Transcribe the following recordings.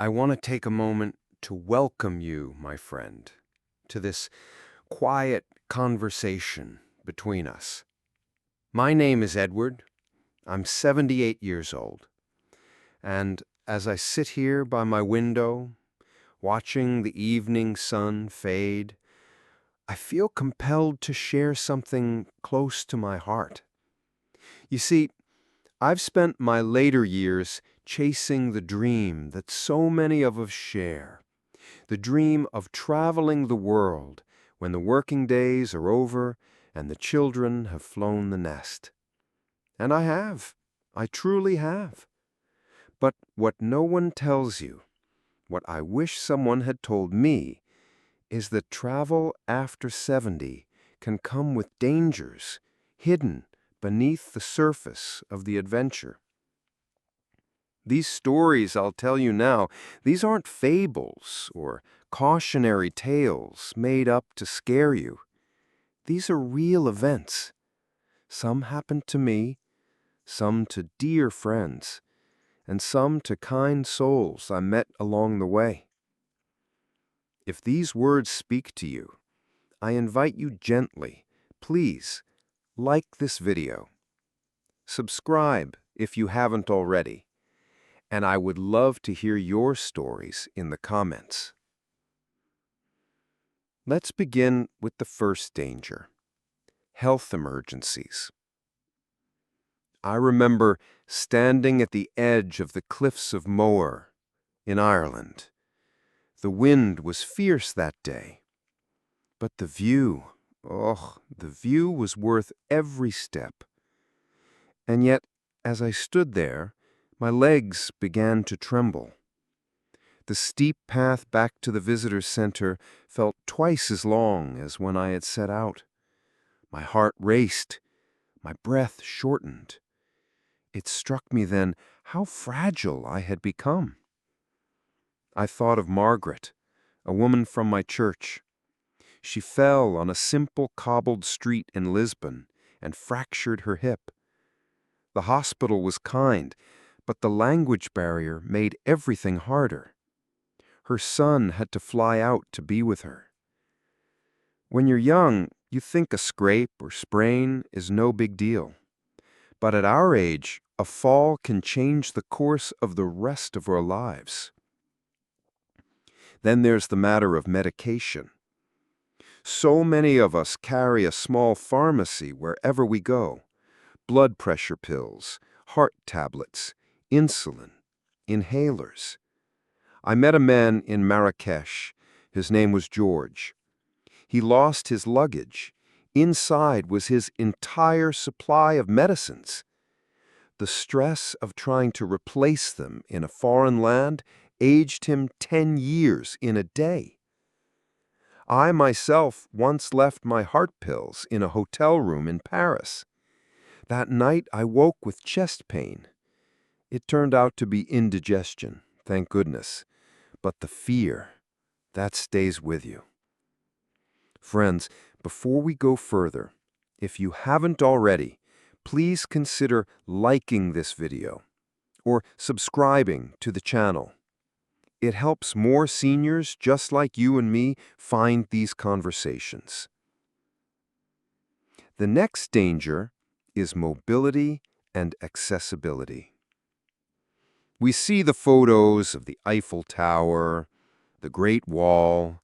I want to take a moment to welcome you, my friend, to this quiet conversation between us. My name is Edward. I'm 78 years old. And as I sit here by my window, watching the evening sun fade, I feel compelled to share something close to my heart. You see, I've spent my later years chasing the dream that so many of us share. The dream of traveling the world when the working days are over and the children have flown the nest. And I have. I truly have. But what no one tells you, what I wish someone had told me, is that travel after 70 can come with dangers hidden beneath the surface of the adventure. These stories I'll tell you now, these aren't fables or cautionary tales made up to scare you. These are real events. Some happened to me, some to dear friends, and some to kind souls I met along the way. If these words speak to you, I invite you gently, please, like this video. Subscribe if you haven't already. And I would love to hear your stories in the comments. Let's begin with the first danger: health emergencies. I remember standing at the edge of the cliffs of Moher in Ireland. The wind was fierce that day, but the view was worth every step. And yet, as I stood there, my legs began to tremble. The steep path back to the visitor center felt twice as long as when I had set out. My heart raced, my breath shortened. It struck me then how fragile I had become. I thought of Margaret, a woman from my church. She fell on a simple cobbled street in Lisbon and fractured her hip. The hospital was kind, but the language barrier made everything harder. Her son had to fly out to be with her. When you're young, you think a scrape or sprain is no big deal. But at our age, a fall can change the course of the rest of our lives. Then there's the matter of medication. So many of us carry a small pharmacy wherever we go: blood pressure pills, heart tablets, insulin, inhalers. I met a man in Marrakesh. His name was George. He lost his luggage. Inside was his entire supply of medicines. The stress of trying to replace them in a foreign land aged him 10 years in a day. I myself once left my heart pills in a hotel room in Paris. That night I woke with chest pain. It turned out to be indigestion, thank goodness. But the fear, that stays with you. Friends, before we go further, if you haven't already, please consider liking this video or subscribing to the channel. It helps more seniors just like you and me find these conversations. The next danger is mobility and accessibility. We see the photos of the Eiffel Tower, the Great Wall,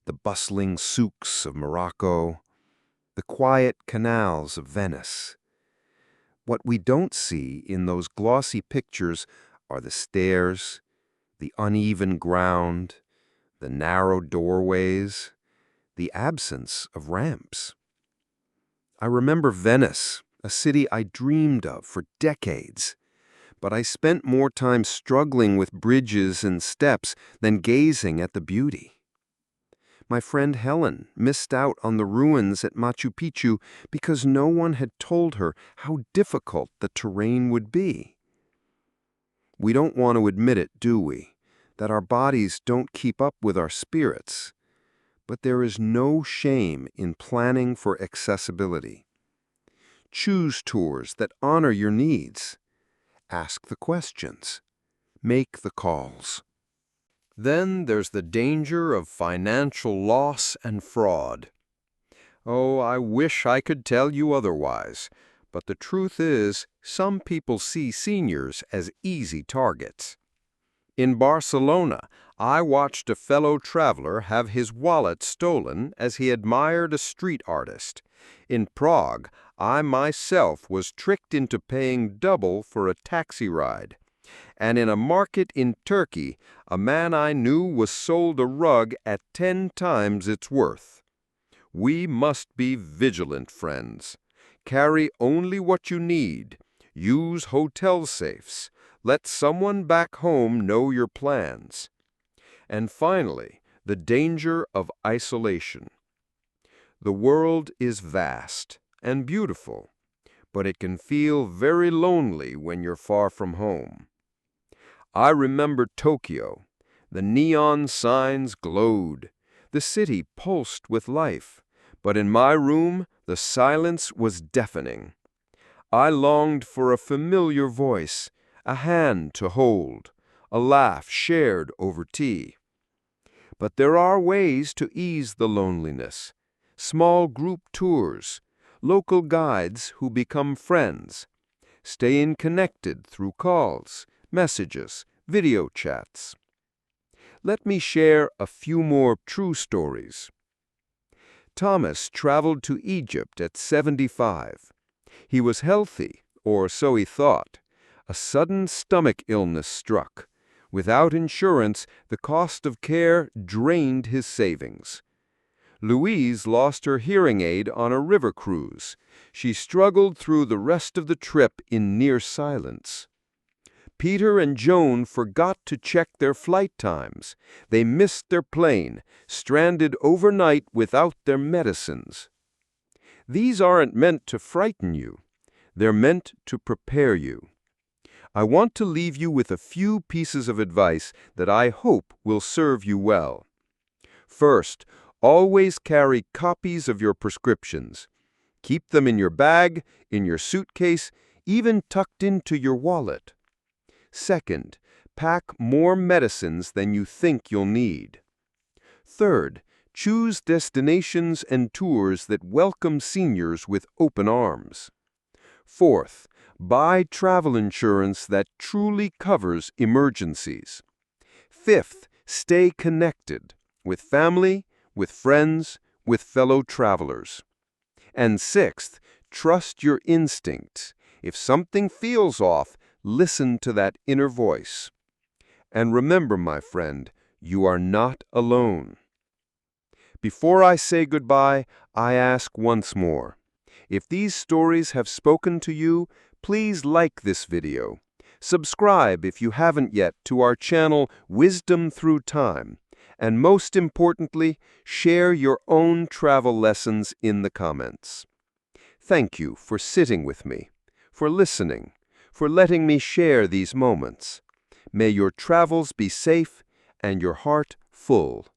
the bustling souks of Morocco, the quiet canals of Venice. What we don't see in those glossy pictures are the stairs, the uneven ground, the narrow doorways, the absence of ramps. I remember Venice, a city I dreamed of for decades, but I spent more time struggling with bridges and steps than gazing at the beauty. My friend Helen missed out on the ruins at Machu Picchu because no one had told her how difficult the terrain would be. We don't want to admit it, do we? That our bodies don't keep up with our spirits. But there is no shame in planning for accessibility. Choose tours that honor your needs. Ask the questions. Make the calls. Then there's the danger of financial loss and fraud. Oh, I wish I could tell you otherwise, but the truth is, some people see seniors as easy targets. In Barcelona, I watched a fellow traveler have his wallet stolen as he admired a street artist. In Prague, I myself was tricked into paying double for a taxi ride. And in a market in Turkey, a man I knew was sold a rug at 10 times its worth. We must be vigilant, friends. Carry only what you need. Use hotel safes. Let someone back home know your plans. And finally, the danger of isolation. The world is vast and beautiful, but it can feel very lonely when you're far from home. I remember Tokyo. The neon signs glowed. The city pulsed with life, but in my room the silence was deafening. I longed for a familiar voice, a hand to hold, a laugh shared over tea. But there are ways to ease the loneliness. Small group tours, local guides who become friends, staying connected through calls, messages, video chats. Let me share a few more true stories. Thomas traveled to Egypt at 75. He was healthy, or so he thought. A sudden stomach illness struck. Without insurance, the cost of care drained his savings. Louise lost her hearing aid on a river cruise. She struggled through the rest of the trip in near silence. Peter and Joan forgot to check their flight times. They missed their plane, stranded overnight without their medicines. These aren't meant to frighten you. They're meant to prepare you. I want to leave you with a few pieces of advice that I hope will serve you well. First, always carry copies of your prescriptions. Keep them in your bag, in your suitcase, even tucked into your wallet. Second, pack more medicines than you think you'll need. Third, choose destinations and tours that welcome seniors with open arms. Fourth, buy travel insurance that truly covers emergencies. Fifth, stay connected with family, with friends, with fellow travelers. And sixth, trust your instincts. If something feels off, listen to that inner voice. And remember, my friend, you are not alone. Before I say goodbye, I ask once more. If these stories have spoken to you, please like this video. Subscribe if you haven't yet to our channel Wisdom Through Time. And most importantly, share your own travel lessons in the comments. Thank you for sitting with me, for listening, for letting me share these moments. May your travels be safe and your heart full.